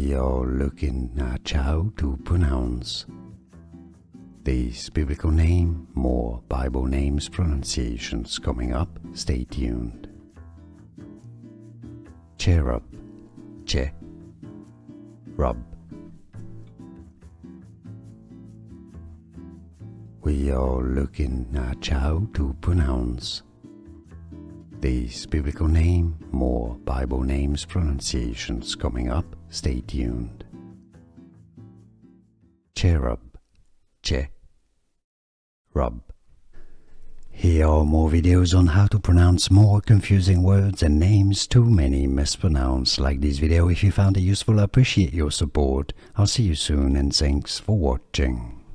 We are looking at how to pronounce this biblical name, more Bible names pronunciations coming up, stay tuned. Cherub, Cherub. We are looking at how to pronounce this biblical name, more Bible names pronunciations coming up, stay tuned. Cherub, Cherub. Here are more videos on how to pronounce more confusing words and names too many mispronounced. Like this video if you found it useful. I appreciate your support. I'll see you soon and thanks for watching.